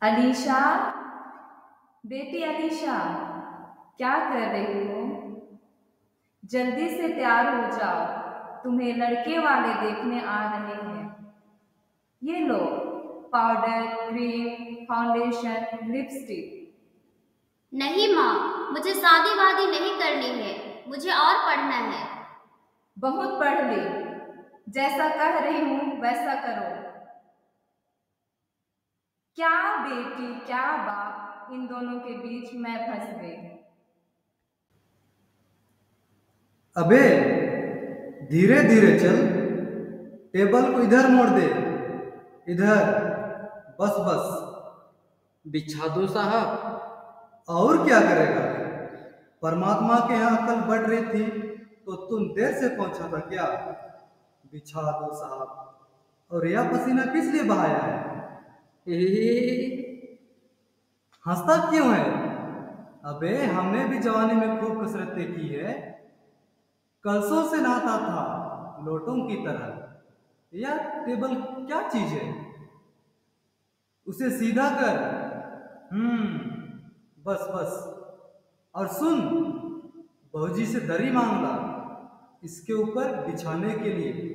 अलीशा, बेटी अलीशा, क्या कर रही हो? जल्दी से तैयार हो जाओ, तुम्हें लड़के वाले देखने आ रहे हैं। ये लो, पाउडर, क्रीम, फाउंडेशन, लिपस्टिक। नहीं माँ, मुझे शादी वादी नहीं करनी है। मुझे और पढ़ना है। बहुत पढ़ ली, जैसा कह रही हूँ वैसा करो। क्या बेटी क्या बाप, इन दोनों के बीच मैं फंस गई। अबे धीरे धीरे चल। टेबल को इधर मोड़ दे। इधर। बस बस। बिछा दो साहब। और क्या करेगा? परमात्मा के यहाँ अकल बढ़ रही थी तो तुम देर से पहुंचा था क्या? बिछा दो साहब। और यह पसीना किस लिए बहाया है? हंसता क्यों है? अबे हमने भी जवानी में खूब कसरतें की है। कलसों से नहाता था, लोटों की तरह। यह टेबल क्या चीज है? उसे सीधा कर। बस बस। और सुन, बहूजी से दरी मांग ला, इसके ऊपर बिछाने के लिए।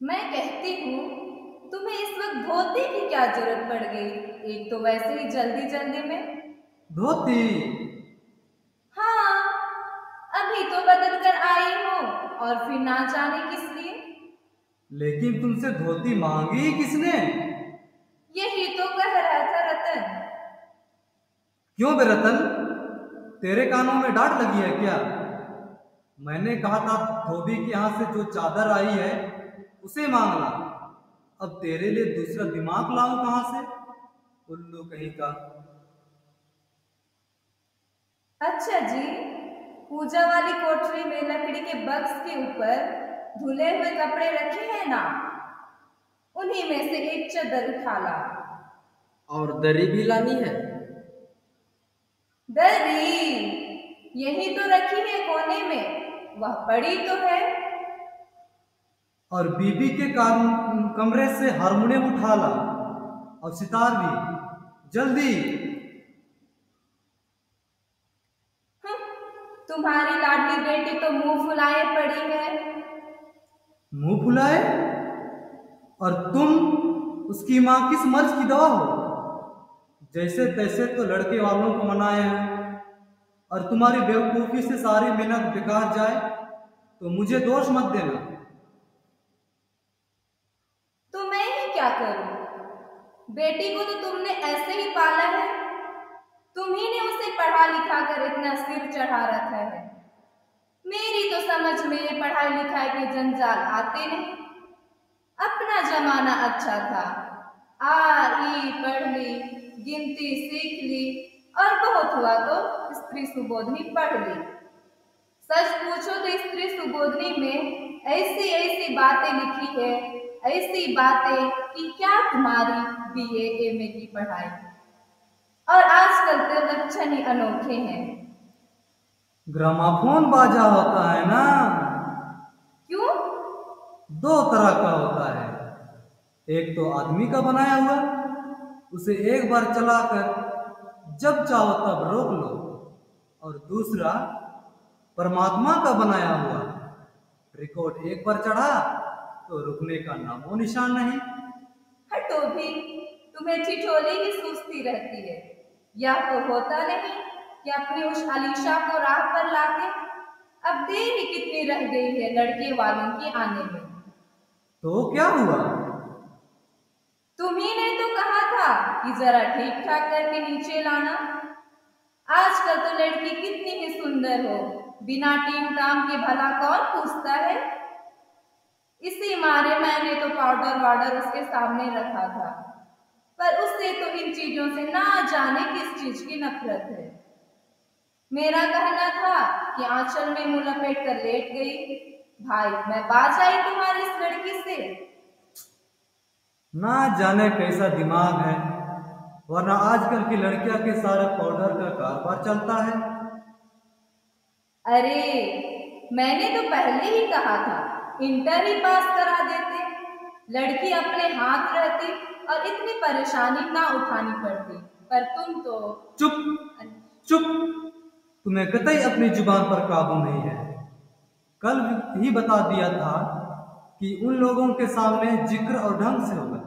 मैं कहती हूँ, तुम्हें इस वक्त धोती की क्या जरूरत पड़ गई? एक तो वैसे ही जल्दी जल्दी में। धोती? हाँ, अभी तो बदल कर आई हो और फिर ना जाने किस लिए। लेकिन तुमसे धोती मांगी ही किसने? यही तो कह रहा था रतन। क्यों बे रतन, तेरे कानों में डांट लगी है क्या? मैंने कहा था धोबी के यहाँ से जो चादर आई है उसे मांग ला। अब तेरे लिए दूसरा दिमाग लाऊं कहां से? उल्लू कहीं का। अच्छा जी, पूजा वाली कोठरी में लकड़ी के बक्स के ऊपर धुले हुए कपड़े रखे हैं ना, उन्हीं में से एक चादर उठा ला। और दरी भी लानी है? दरी यही तो रखी है कोने में, वह पड़ी तो है। और बीबी के कमरे से हारमोनियम उठा ला, और सितार भी, जल्दी। तुम्हारी लाडली बेटी तो मुंह फुलाए पड़ी है। मुंह फुलाए? और तुम उसकी मां किस मर्ज की दवा हो? जैसे तैसे तो लड़के वालों को मनाए हैं, और तुम्हारी बेवकूफी से सारी मेहनत बेकार जाए तो मुझे दोष मत देना। तो मैं ही क्या करूं? बेटी को तो तुमने ऐसे ही पाला है। तुम्ही ने उसे पढ़ा लिखा कर इतना सिर चढ़ा रखा है। मेरी तो समझ में पढ़ाई लिखाई के जंजाल आते नहीं। अपना जमाना अच्छा था, आ ई पढ़ ली, गिनती सीख ली, और बहुत हुआ तो स्त्री सुबोधनी पढ़ ली। सच पूछो तो स्त्री सुबोधनी में ऐसी ऐसी बातें लिखी है, ऐसी बातें कि क्या तुम्हारी बीए एमए की पढ़ाई। और आजकल के लक्षण ही अनोखे हैं। ग्रामाफोन बाजा होता है ना? क्यों? दो तरह का होता है। एक तो आदमी का बनाया हुआ, उसे एक बार चलाकर जब चाहो तब रोक लो। और दूसरा परमात्मा का बनाया हुआ, रिकॉर्ड एक बार चढ़ा तो रुकने का नामो निशान नहीं। हटो भी, तुम्हें ठिठोली ही सूझती रहती है। यह तो होता नहीं कि अपनी उस अलीशा को राह पर लाके। अब देर ही कितनी रह गई है लड़के वालों के आने में। तो क्या हुआ? तुम्ही ने तो कहा था कि जरा ठीक ठाक करके नीचे लाना। आजकल तो लड़की कितनी ही सुंदर हो, बिना टीम टाम के भला कौन पूछता है। इसी मारे मैंने तो पाउडर वाउडर उसके सामने रखा था, पर उससे तो इन चीजों से ना जाने किस चीज की नफरत है। मेरा कहना था कि आंचल में मुंह लपेट कर लेट गई। भाई मैं बाज आई तुम्हारी इस लड़की से। ना जाने कैसा दिमाग है, वरना आजकल की लड़कियां के सारे पाउडर का कारोबार चलता है। अरे मैंने तो पहले ही कहा था, इंटर ही पास करा देते, लड़की अपने हाथ रहती और इतनी परेशानी ना उठानी पड़ती। पर तुम तो चुप चुप। तुम्हें कतई अपनी जुबान पर काबू नहीं है। कल ही बता दिया था कि उन लोगों के सामने जिक्र और ढंग से होगा,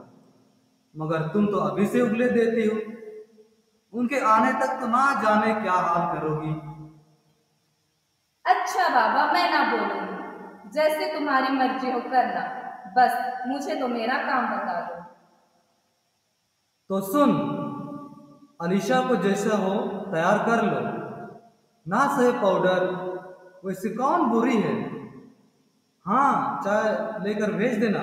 मगर तुम तो अभी से उगले देती हो। उनके आने तक तो ना जाने क्या हाल करोगी। अच्छा बाबा, मैं ना बोलूंगी, जैसे तुम्हारी मर्जी हो करना, बस मुझे तो मेरा काम बता दो। तो सुन, अलीशा को जैसा हो तैयार कर लो। ना सहे पाउडर, वैसे कौन बुरी है। हाँ, चाय लेकर भेज देना।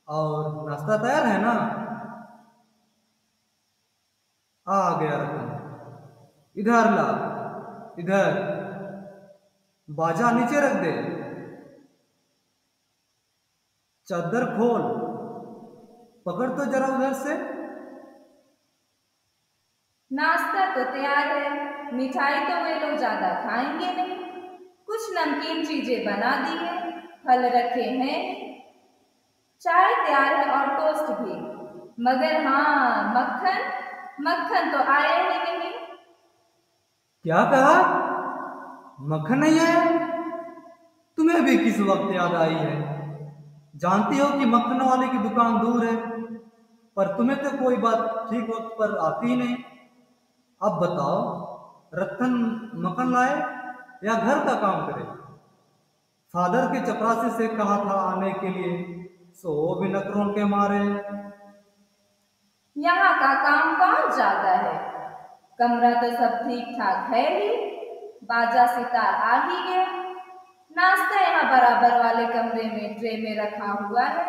और नाश्ता तैयार है ना? आ गया रतन। इधर ला, इधर। बाजा नीचे रख दे। चादर खोल, पकड़ तो जरा उधर से। नाश्ता तो तैयार है, मिठाई तो वे लोग ज्यादा खाएंगे नहीं, कुछ नमकीन चीजें बना दी है, फल रखे हैं, चाय तैयार है और टोस्ट भी। मगर हाँ, मक्खन मक्खन तो आया ही नहीं। क्या कहा? मक्खन नहीं आया? तुम्हें भी किस वक्त याद आई है? जानती हो कि मक्खन वाले की दुकान दूर है, पर तुम्हें तो कोई बात ठीक वक्त पर आती ही नहीं। अब बताओ, रतन मक्खन लाए या घर का काम करे? फादर के चपरासी से कहा था आने के लिए, सो वो भी नखरों के मारे। यहाँ का काम कौन जाता है? कमरा तो सब ठीक ठाक है ही, बाजा सितार आ ही गया, नाश्ता यहाँ बराबर वाले कमरे में ट्रे में रखा हुआ है,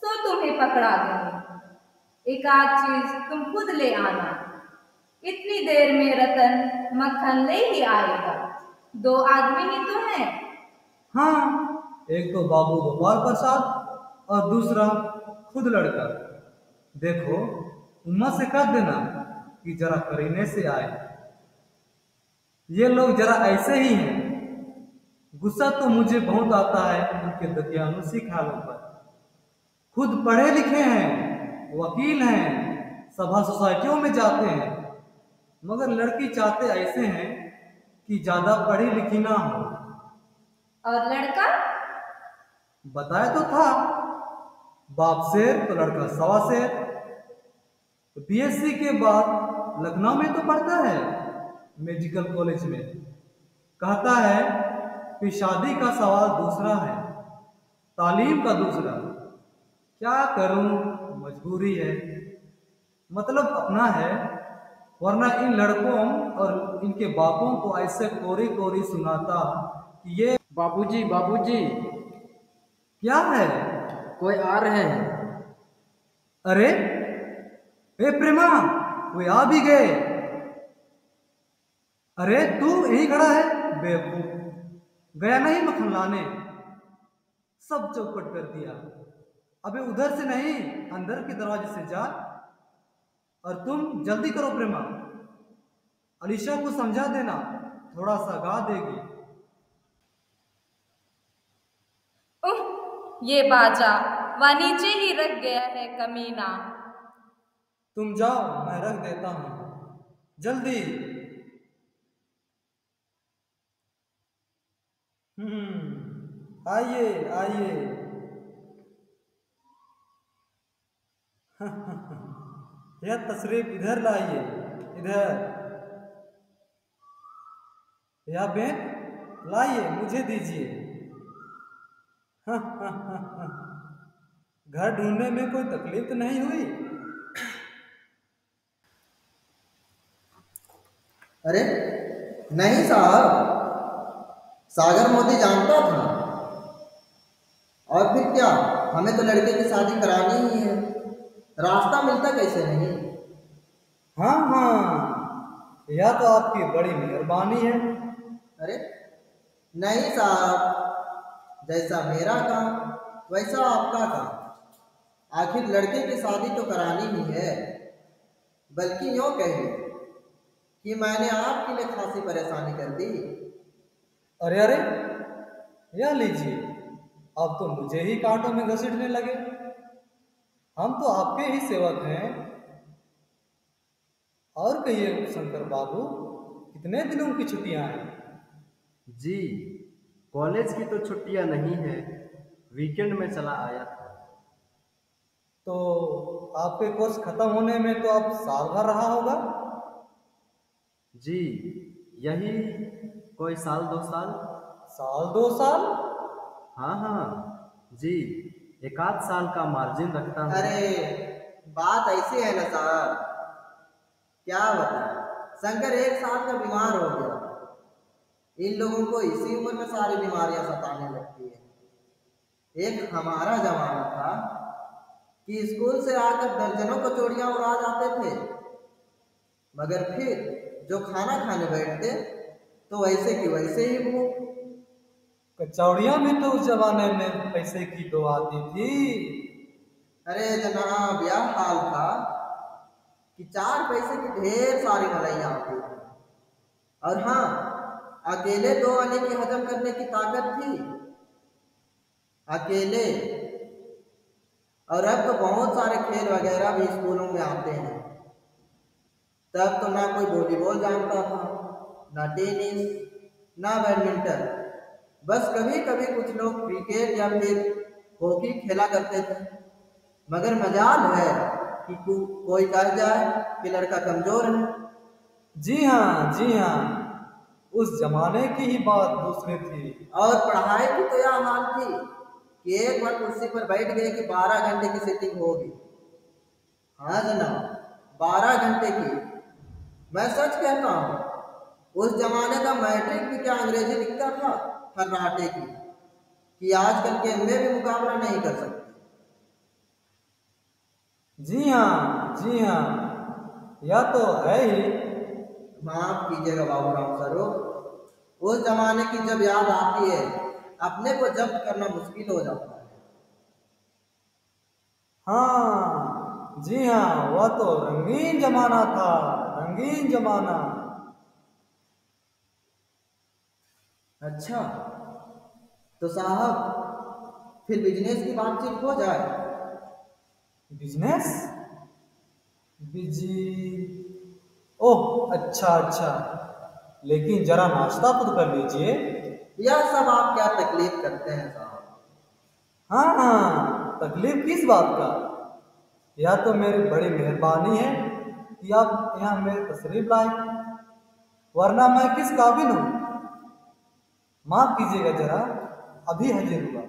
सो तुम्हें पकड़ा दूंगी। एक आध चीज तुम खुद ले आना। इतनी देर में रतन मक्खन ले ही आएगा, 2 आदमी ही तो हैं। हाँ, एक तो बाबू गोपाल प्रसाद और दूसरा खुद लड़का। देखो, उम्मा से कह देना कि जरा करीने से आए। ये लोग जरा ऐसे ही हैं। गुस्सा तो मुझे बहुत आता है उनके दकियानुसी ख्यालों पर। खुद पढ़े लिखे हैं, वकील हैं, सभा सोसाइटियों में जाते हैं, मगर लड़की चाहते ऐसे हैं कि ज्यादा पढ़ी लिखी ना हो। और लड़का? बताया तो था, बाप शेर तो लड़का सवा शेर। बीएससी के बाद लखनऊ में तो पढ़ता है, मेडिकल कॉलेज में। कहता है कि शादी का सवाल दूसरा है, तालीम का दूसरा। क्या करूं, मजबूरी है। मतलब अपना है, वरना इन लड़कों और इनके बापों को ऐसे कोरी कोरी सुनाता कि ये। बाबूजी बाबूजी, क्या है? कोई आ रहे हैं। अरे ए प्रेमा, वे आ भी गए। अरे तू यहीं खड़ा है बेवकूफ, गया नहीं मक्खन लाने? सब चौपट कर दिया। अबे उधर से नहीं, अंदर के दरवाजे से जा। और तुम जल्दी करो प्रेमा, अलीशा को समझा देना, थोड़ा सा गा देगी। ये बाजा वह नीचे ही रख गया है कमीना। तुम जाओ, मैं रख देता हूं, जल्दी। आइए आइए। यह तशरीफ इधर लाइए, इधर। यह बेन लाइए, मुझे दीजिए। घर ढूंढने में कोई तकलीफ तो नहीं हुई? अरे नहीं साहब, सागर मोदी जानता था। और फिर क्या, हमें तो लड़के की शादी करानी ही है, रास्ता मिलता कैसे नहीं। हाँ हाँ, यह तो आपकी बड़ी मेहरबानी है। अरे नहीं साहब, जैसा मेरा काम वैसा आपका काम। आखिर लड़के की शादी तो करानी ही है, बल्कि यूँ कहिए कि मैंने आपके लिए खासी परेशानी कर दी। अरे अरे, यह लीजिए। अब तो मुझे ही कांटों में घसीटने लगे। हम तो आपके ही सेवक हैं। और कहिए शंकर बाबू, कितने दिनों की छुट्टियां हैं? जी, कॉलेज की तो छुट्टियां नहीं है, वीकेंड में चला आया था। तो आपके कोर्स खत्म होने में तो अब साल भर रहा होगा। जी, यही कोई साल 2 साल। साल 2 साल? हाँ हाँ जी, 1 आध साल का मार्जिन रखता हूँ। अरे बात ऐसी है ना साहब, क्या बताएं, शंकर 1 साल का बीमार हो गया। इन लोगों को इसी उम्र में सारी बीमारियां सताने लगती है। एक हमारा जमाना था कि स्कूल से आकर दर्जनों कचौड़ियां उड़ा जाते थे, मगर फिर जो खाना खाने बैठते तो वैसे की वैसे ही भूख। कचौड़ियाँ भी तो उस जमाने में पैसे की दो आती थी। अरे जनाब, यह हाल था कि 4 पैसे की ढेर सारी मलाइयाँ आती थी। और हाँ, अकेले 2 आने की हजम करने की ताकत थी, अकेले। और अब तो बहुत सारे खेल वगैरह भी स्कूलों में आते हैं। तब तो ना कोई वॉलीबॉल जानता था, ना टेनिस, ना बैडमिंटन। बस कभी कभी कुछ लोग क्रिकेट या फिर हॉकी खेला करते थे। मगर मजाल है कि कोई कह जाए कि लड़का कमजोर है। जी हाँ, जी हाँ, उस जमाने की ही बात दूसरी थी। और पढ़ाई की तो यह हाल थी कि एक बार कुर्सी पर बैठ गए कि 12 घंटे की सीटिंग होगी। हाँ जनाब, 12 घंटे की। मैं सच कहता हूँ, उस जमाने का मैट्रिक भी क्या अंग्रेजी लिखता था फर्राटे की, कि आजकल के एमए भी मुकाबला नहीं कर सकते। जी हाँ, जी हाँ, यह तो है ही। माफ कीजिएगा बाबूराम स्वरूप, उस जमाने की जब याद आती है, अपने को जब्त करना मुश्किल हो जाता है। हाँ जी हाँ, वह तो रंगीन जमाना था, रंगीन जमाना। अच्छा, तो साहब फिर बिजनेस की बातचीत हो जाए। बिजनेस? बिजी? ओह अच्छा अच्छा, लेकिन जरा नाश्ता तो कर लीजिए। यह सब आप क्या तकलीफ करते हैं साहब। हाँ हाँ, तकलीफ किस बात का? यह तो मेरी बड़ी मेहरबानी है कि आप यहाँ मेरे तशरीफ लाए, वरना मैं किस काबिल हूँ। माफ कीजिएगा जरा, अभी हाजिर हुआ।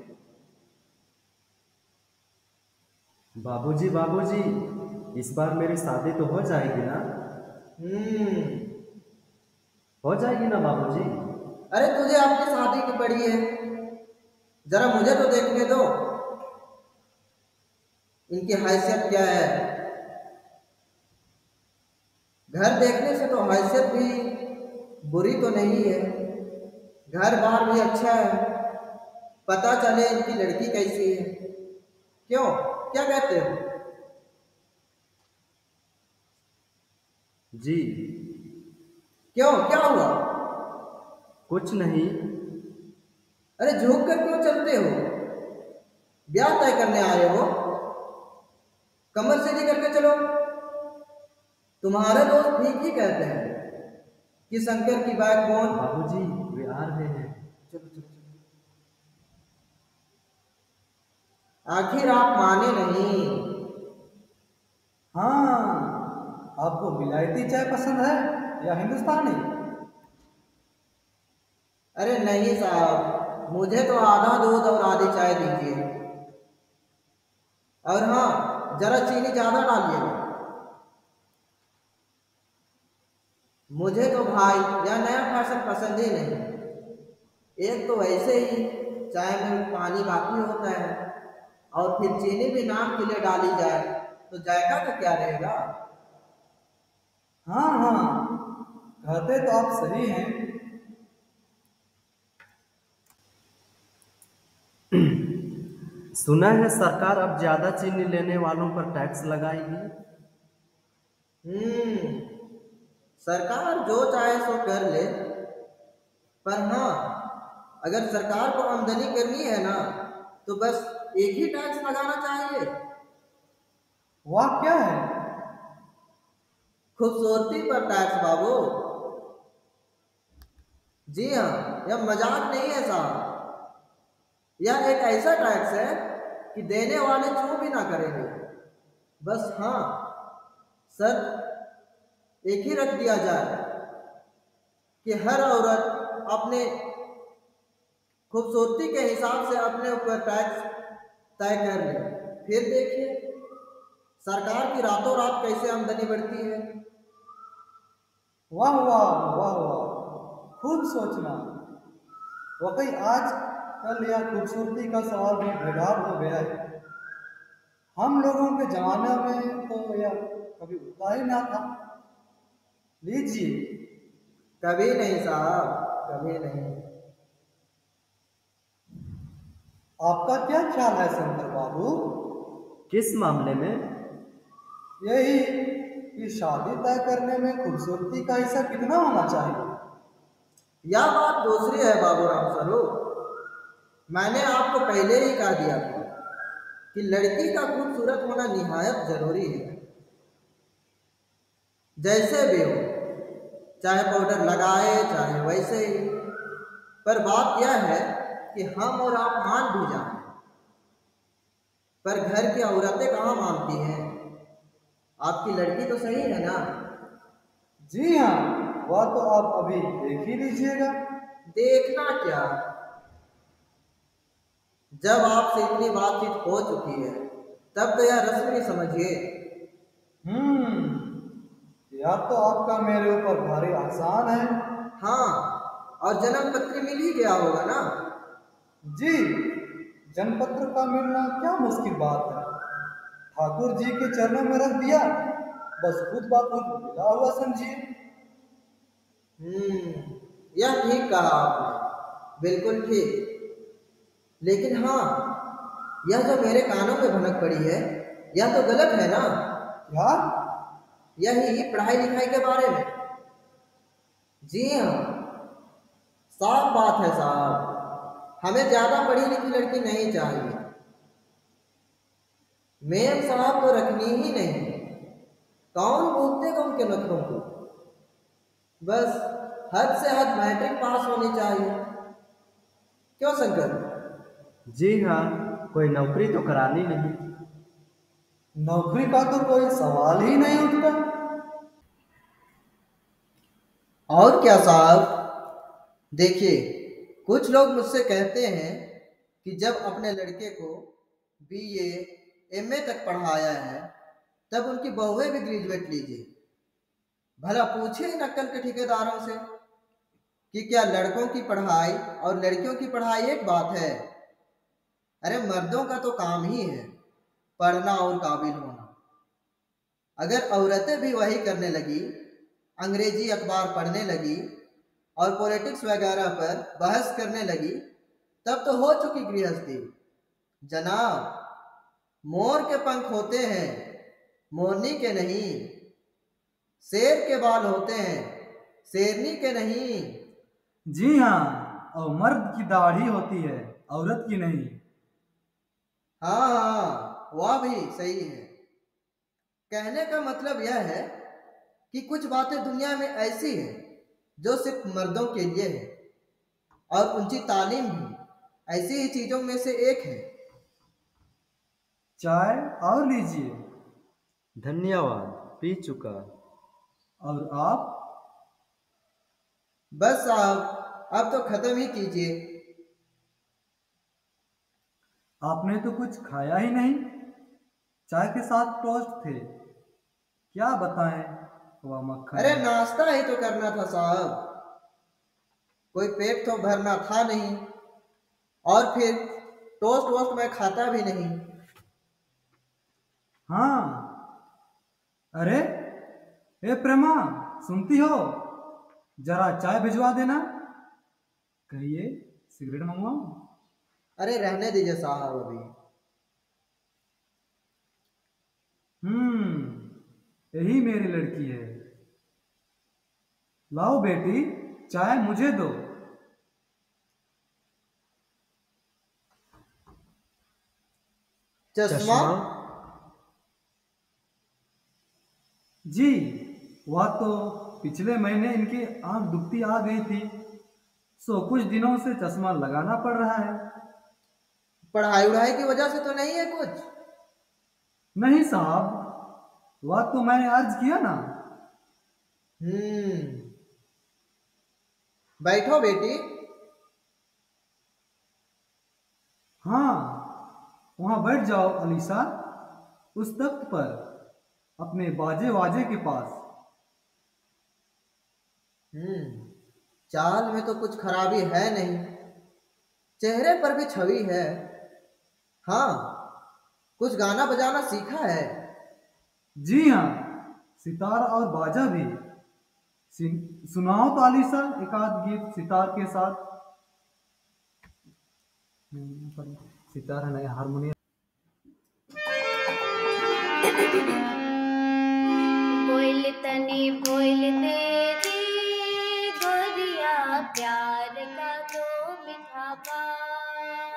बाबूजी बाबूजी, इस बार मेरी शादी तो हो जाएगी ना? हम्म। हो जाएगी ना बाबूजी? अरे तुझे आपकी शादी की पड़ी है, जरा मुझे तो देखने दो, इनकी हैसियत क्या है। घर देखने से तो हैसियत भी बुरी तो नहीं है, घर बार भी अच्छा है, पता चले इनकी लड़की कैसी है। क्यों, क्या कहते हो? जी। क्यों, क्या हुआ? कुछ नहीं। अरे झुक कर क्यों चलते हो? ब्याह तय करने आए हो, कमर सीधी करके चलो। तुम्हारे दोस्त ठीक ही कहते हैं कि शंकर की बैकबोन। बाबूजी, वे आ रहे हैं। चलो चलो चलो। आखिर आप माने नहीं। हाँ, आपको विलायती चाय पसंद है या हिंदुस्तानी? अरे नहीं साहब, मुझे तो आधा दूध और आधी चाय दीजिए। और हाँ, जरा चीनी ज्यादा डालिएगा। मुझे तो भाई यह नया फैशन पसंद ही नहीं। एक तो वैसे ही चाय में पानी बाकी होता है, और फिर चीनी भी नाम के लिए डाली जाए तो जायका का क्या रहेगा। हाँ हाँ, कहते तो आप सही हैं। सुना है सरकार अब ज्यादा चीनी लेने वालों पर टैक्स लगाएगी। सरकार जो चाहे सो कर ले, पर हाँ, अगर सरकार को आमदनी करनी है ना तो बस एक ही टैक्स लगाना चाहिए। वह क्या है? खूबसूरती पर टैक्स बाबू। जी हाँ, यह मजाक नहीं है साहब। यह एक ऐसा टैक्स है कि देने वाले चूं भी ना करेंगे। बस हाँ, शर्त एक ही रख दिया जाए कि हर औरत अपने खूबसूरती के हिसाब से अपने ऊपर टैक्स तय कर ले। फिर देखिए सरकार की रातों रात कैसे आमदनी बढ़ती है। वाह वाह वाह वाह, खूब सोचना। वाकई आज कल यह खूबसूरती का सवाल भी बेदाग हो गया है। हम लोगों के जमाने में तो यह कभी उठता ही ना था। लीजिए। कभी नहीं साहब, कभी नहीं। आपका क्या ख्याल है शंकर बाबू? किस मामले में? यही कि शादी तय करने में खूबसूरती का हिस्सा कितना होना चाहिए? यह बात दूसरी है बाबूराम स्वरूप। मैंने आपको पहले ही कह दिया था कि लड़की का खूबसूरत होना निहायत जरूरी है। जैसे भी हो, चाहे पाउडर लगाए चाहे वैसे ही। पर बात यह है कि हम और आप मान भी जाएं, पर घर की औरतें कहाँ मानती हैं। आपकी लड़की तो सही है ना? जी हाँ, वह तो आप अभी देख ही लीजिएगा। देखना क्या, जब आपसे इतनी बातचीत हो चुकी है तब तो यह रस्मी समझिए। यह तो आपका मेरे ऊपर भारी आसान है। हाँ, और जन्म पत्र मिल ही गया होगा ना? जी, जनपत्र का मिलना क्या मुश्किल बात है। ठाकुर जी के चरणों में रख दिया, बस खुद ब खुद मिला हुआ समझिए। यह ठीक कहा आपने, बिल्कुल ठीक। लेकिन हाँ, यह जो मेरे कानों में भनक पड़ी है यह तो गलत है ना? क्या? यही पढ़ाई लिखाई के बारे में। जी हाँ, साफ बात है साहब, हमें ज्यादा पढ़ी लिखी लड़की नहीं चाहिए। मेम साहब तो रखनी ही नहीं। कौन भूलतेगा उनके नखरों को। बस हद से हद मैट्रिक पास होनी चाहिए। क्यों शंकर? जी हाँ, कोई नौकरी तो करानी नहीं। नौकरी का तो कोई सवाल ही नहीं उठता। और क्या साहब, देखिए कुछ लोग मुझसे कहते हैं कि जब अपने लड़के को बीए एमए तक पढ़ाया है तब उनकी बहुएं भी ग्रेजुएट लीजिए। भला पूछे इन अक्कल के ठेकेदारों से कि क्या लड़कों की पढ़ाई और लड़कियों की पढ़ाई एक बात है? अरे मर्दों का तो काम ही है पढ़ना और काबिल होना। अगर औरतें भी वही करने लगी, अंग्रेजी अखबार पढ़ने लगी और पॉलिटिक्स वगैरह पर बहस करने लगी, तब तो हो चुकी गृहस्थी। जनाब, मोर के पंख होते हैं, मोरनी के नहीं। शेर के बाल होते हैं, शेरनी के नहीं। जी हाँ, और मर्द की दाढ़ी होती है, औरत की नहीं। हाँ हाँ, वह भी सही है। कहने का मतलब यह है कि कुछ बातें दुनिया में ऐसी हैं जो सिर्फ मर्दों के लिए है, और उनकी तालीम भी ऐसी ही चीजों में से एक है। चाय और लीजिए। धन्यवाद, पी चुका। और आप? बस साहब, अब तो खत्म ही कीजिए। आपने तो कुछ खाया ही नहीं। चाय के साथ टोस्ट थे, क्या बताएं। वह मक्खन। अरे नाश्ता ही तो करना था साहब, कोई पेट तो भरना था नहीं। और फिर टोस्ट वोस्ट मैं खाता भी नहीं। हाँ। अरे ए प्रेमा, सुनती हो? जरा चाय भिजवा देना। कहिए, सिगरेट मंगवाऊं? अरे रहने दीजिए साहब अभी। यही मेरी लड़की है। लाओ बेटी, चाय मुझे दो। चश्मा? जी, वह तो पिछले महीने इनकी आंख दुखती आ गई थी, सो कुछ दिनों से चश्मा लगाना पड़ रहा है। पढ़ाई उढ़ाई की वजह से तो नहीं है कुछ? नहीं साहब, वह तो मैंने अर्ज किया ना। बैठो बेटी। हाँ, वहाँ बैठ जाओ अलीसा, उस तख्त पर, अपने बाजे वाजे के पास। चाल में तो कुछ खराबी है नहीं, चेहरे पर भी छवि है। हाँ, कुछ गाना बजाना सीखा है? जी हाँ, सितार और बाजा भी। सुनाओ तो अलीसा एक आध गीत सितार के साथ। सितार है नहीं, हारमोनियम। बोल तनी बोल तेरी गोरिया प्यार का दो मीठा बात,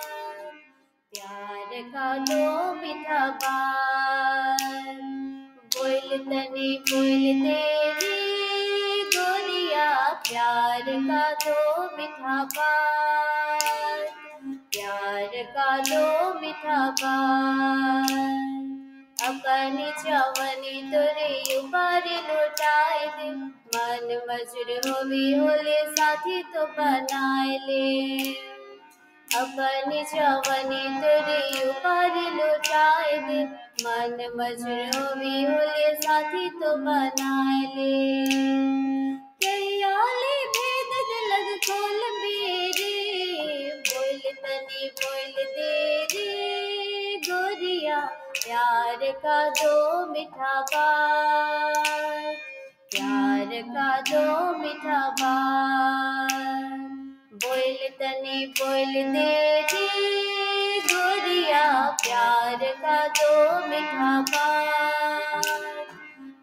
प्यार का दो मीठा बात। बोल तनी बोल तेरी गोरिया प्यार का दो मीठा बात, प्यार का दो मीठा बात। अपनी जवानी तोरे ऊपर लुटाए दे, मन मजर होवी होले साथी तो बनाए ले। अपनी जवानी तोरे ऊपर लुटाए दे, मन मजर होवी होले साथी तो बनाए ले। कयाले भेद दिलक खोल मेरे, बोल तनी बोल दे रे गोरिया प्यार का दो मीठा बात, प्यार का दो मीठा बात। बोल तनी बोल दे रे गोरिया प्यार का दो मीठा बात,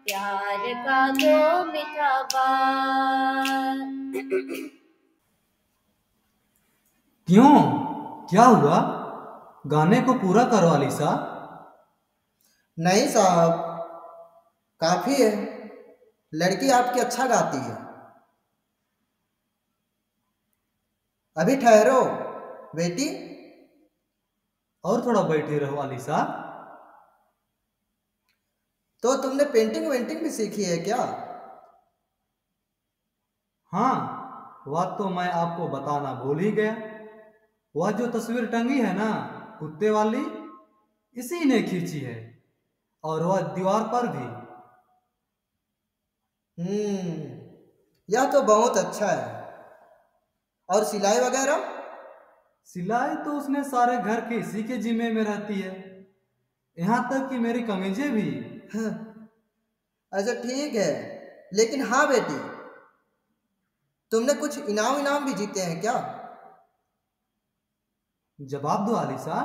प्यार का दो मीठा बात। क्यों, क्या हुआ? गाने को पूरा करो अलीसा। नहीं साहब, काफी है। लड़की आपकी अच्छा गाती है। अभी ठहरो बेटी। और थोड़ा बैठे रहो अलीसा। तो तुमने पेंटिंग वेंटिंग भी सीखी है क्या? हाँ, वह तो मैं आपको बताना भूल ही गया। वह जो तस्वीर टंगी है ना, कुत्ते वाली, इसी ने खींची है, और वह दीवार पर भी। यह तो बहुत अच्छा है। और सिलाई वगैरह? सिलाई तो उसने सारे घर के इसी के जिम्मे में रहती है, यहाँ तक कि मेरी कमीजें भी। अच्छा ठीक है, लेकिन हाँ बेटी, तुमने कुछ इनाम इनाम भी जीते हैं क्या? जवाब दो अलीसा।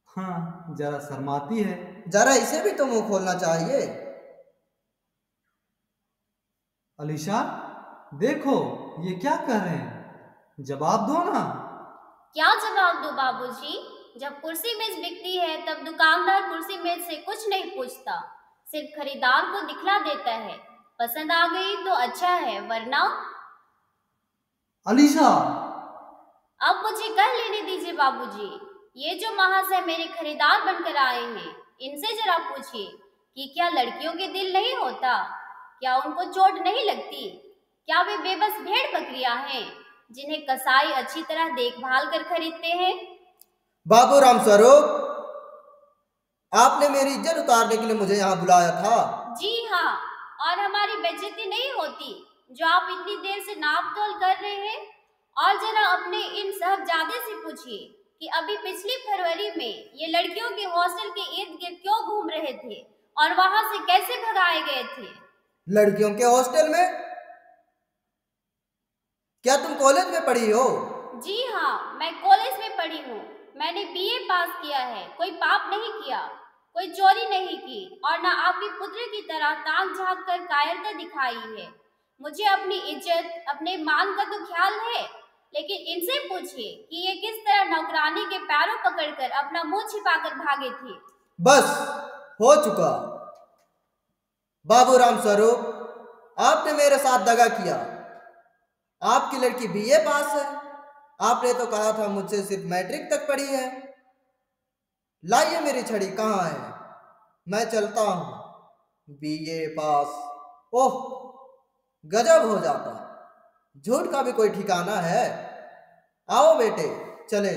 हाँ, जरा शर्माती है। जरा इसे भी तो मुंह खोलना चाहिए। अलीशा, देखो ये क्या कर रहे हैं, जवाब दो ना। क्या जवाब दूं बाबूजी? जब कुर्सी मेज बिकती है तब दुकानदार कुर्सी मेज से कुछ नहीं पूछता, सिर्फ खरीदार को दिखला देता है। पसंद आ गई तो अच्छा है, वरना। अलीशा, अब मुझे कह लेने दीजिए बाबूजी। ये जो महाशय मेरे खरीदार बनकर आए हैं, इनसे जरा पूछिए कि क्या लड़कियों के दिल नहीं होता? क्या उनको चोट नहीं लगती? क्या वे बेबस भेड़ बकरियां हैं जिन्हें कसाई अच्छी तरह देखभाल कर खरीदते हैं? बाबू राम स्वरूप, आपने मेरी इज्जत उतारने के लिए मुझे यहाँ बुलाया था। जी हाँ, और हमारी बेइज्जती नहीं होती जो आप इतनी देर से नाप तोल कर रहे हैं। और जरा अपने इन साहबजादे से पूछिए कि अभी पिछली फरवरी में ये लड़कियों के हॉस्टल के इर्द गिर्द क्यों घूम रहे थे और वहां से कैसे भगाए गए थे। लड़कियों के हॉस्टल में? क्या तुम कॉलेज में पढ़ी हो? जी हाँ, मैं कॉलेज में पढ़ी हूँ। मैंने बीए पास किया है, कोई पाप नहीं किया, कोई चोरी नहीं की, और ना आपकी पुत्र की तरह ताक झांक कर कायरता दिखाई है। मुझे अपनी इज्जत, अपने मान का तो ख्याल है, लेकिन इनसे पूछिए कि ये किस तरह नौकरानी के पैरों पकड़कर अपना मुंह छिपाकर भागे थे। बस हो चुका। बाबूराम स्वरूप, आपने मेरे साथ दगा किया। आपकी लड़की बीए पास है, आपने तो कहा था मुझसे सिर्फ मैट्रिक तक पढ़ी है। लाइए मेरी छड़ी कहाँ है, मैं चलता हूं। बीए पास, ओह गजब हो जाता। झूठ का भी कोई ठिकाना है। आओ बेटे चले।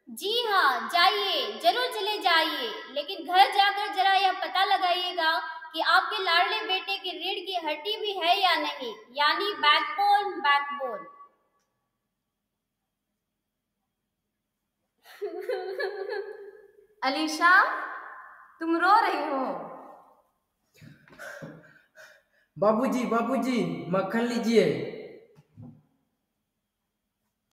जी हाँ, जाइए, जरूर चले जाइए, लेकिन घर जाकर जरा यह पता लगाइएगा कि आपके लाडले बेटे की रीढ़ की हड्डी भी है या नहीं, यानी बैकबोन। बैकबोन। अलीशा, तुम रो रही हो? बाबूजी बाबूजी, मक्खन लीजिए।